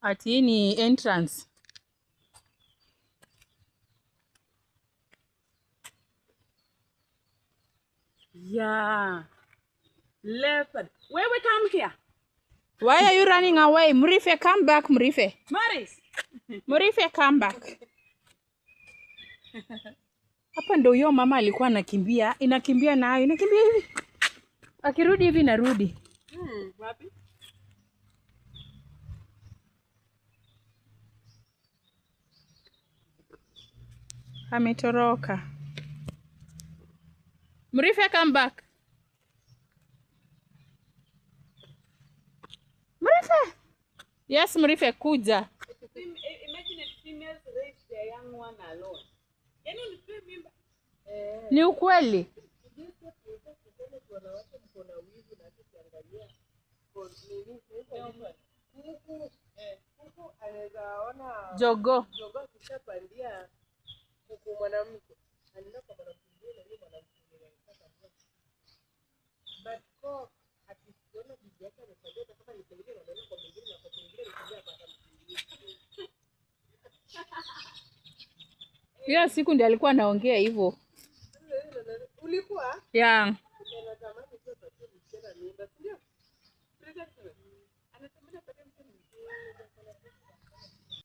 Ati ni entrance. Yeah. Leopard. Wewe come here. Why are you running away? Murife, come back, Murife. Maris. Murife, come back. Hapa ndio huyo mama alikuwa anakimbia, inakimbia nayo, inakimbia hivi. Akirudi hivi narudi. Wapi? Ametoroka. Murife, come back. Murife. Yes, Murife, kuja. Imagine if females raise their young one alone. Ni ukweli. Jogo. Jogo kishapandia kuku mwanamke. Anaenda kwa mwanamke na yule mwanamke anataka. But kwa akiona bibi yake amepandia kama ni pengine anaenda kwa mwingine na kwa mwingine anataka apata mwingine. Hiyo siku ndiye alikuwa anaongea hivyo. Ulikuwa? Yeah.